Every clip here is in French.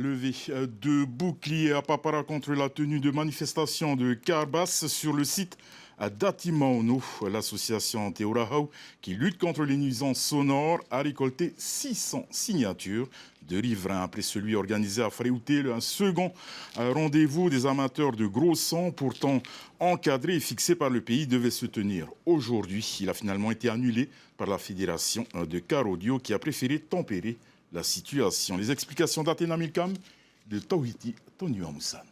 Levée de boucliers à Papara contre la tenue de manifestations de Carbas sur le site d'Atimaono. L'association Teorahau, qui lutte contre les nuisances sonores, a récolté 600 signatures de riverains après celui organisé à Fréouté. Un second rendez-vous des amateurs de gros sons, pourtant encadré et fixé par le pays, devait se tenir aujourd'hui. Il a finalement été annulé par la fédération de car audio qui a préféré tempérer la situation. Les explications d'Athéna Milcam de Tawhiti Tonio Amoussan.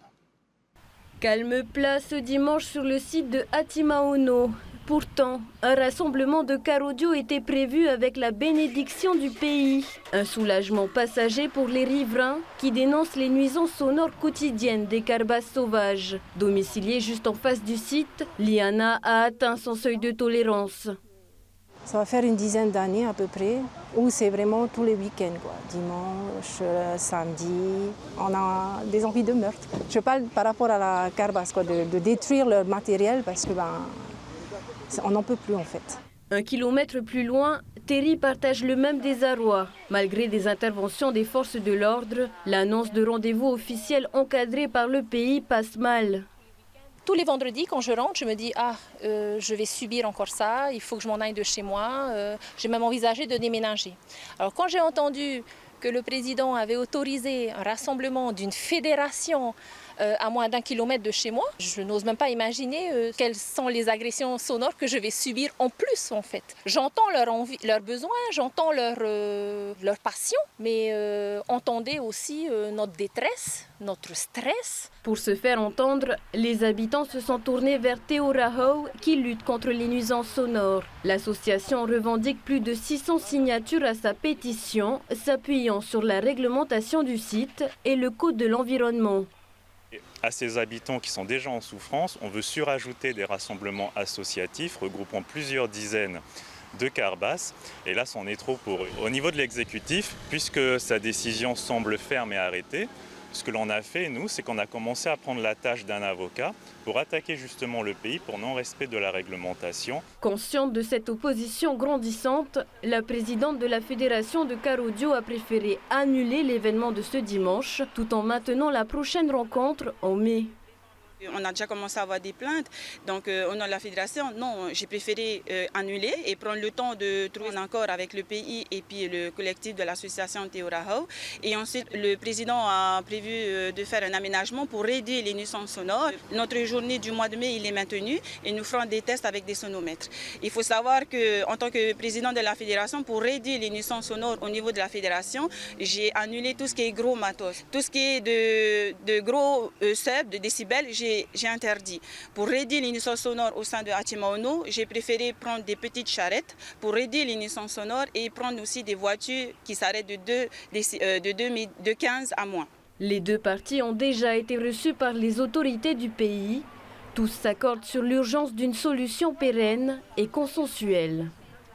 Calme plat ce dimanche sur le site de Atimaono. Pourtant, un rassemblement de car audio était prévu avec la bénédiction du pays. Un soulagement passager pour les riverains qui dénoncent les nuisances sonores quotidiennes des carbas sauvages. Domiciliée juste en face du site, Liana a atteint son seuil de tolérance. Ça va faire une dizaine d'années à peu près, où c'est vraiment tous les week-ends, quoi. Dimanche, samedi, on a des envies de meurtre. Je parle par rapport à la carbas, quoi, de détruire leur matériel parce que on n'en peut plus en fait. 1 kilomètre plus loin, Terry partage le même désarroi. Malgré des interventions des forces de l'ordre, l'annonce de rendez-vous officiel encadré par le pays passe mal. Tous les vendredis, quand je rentre, je me dis « je vais subir encore ça, il faut que je m'en aille de chez moi. J'ai même envisagé de déménager. » Alors quand j'ai entendu que le président avait autorisé un rassemblement d'une fédération à moins d'1 kilomètre de chez moi, je n'ose même pas imaginer quelles sont les agressions sonores que je vais subir en plus en fait. J'entends leur envie, leurs besoins, j'entends leur passion, mais entendez aussi notre détresse, notre stress. Pour se faire entendre, les habitants se sont tournés vers Teorahau qui lutte contre les nuisances sonores. L'association revendique plus de 600 signatures à sa pétition, s'appuyant sur la réglementation du site et le code de l'environnement. À ces habitants qui sont déjà en souffrance, on veut surajouter des rassemblements associatifs regroupant plusieurs dizaines de carbas. Et là, c'en est trop pour eux. Au niveau de l'exécutif, puisque sa décision semble ferme et arrêtée, ce que l'on a fait, nous, c'est qu'on a commencé à prendre la tâche d'un avocat pour attaquer justement le pays pour non-respect de la réglementation. Consciente de cette opposition grandissante, la présidente de la Fédération de car audio a préféré annuler l'événement de ce dimanche tout en maintenant la prochaine rencontre en mai. On a déjà commencé à avoir des plaintes, donc au nom de la fédération, non, j'ai préféré annuler et prendre le temps de trouver un accord avec le pays et puis le collectif de l'association Teorahau. Et ensuite, le président a prévu de faire un aménagement pour réduire les nuisances sonores. Notre journée du mois de mai, il est maintenu et nous ferons des tests avec des sonomètres. Il faut savoir qu'en tant que président de la fédération, pour réduire les nuisances sonores au niveau de la fédération, j'ai annulé tout ce qui est gros matos. Tout ce qui est de gros sub, de décibels, j'ai interdit. Pour réduire les nuisances sonores au sein de Atimaono, j'ai préféré prendre des petites charrettes pour réduire les nuisances sonores et prendre aussi des voitures qui s'arrêtent de 15 à moins. Les deux parties ont déjà été reçues par les autorités du pays. Tous s'accordent sur l'urgence d'une solution pérenne et consensuelle.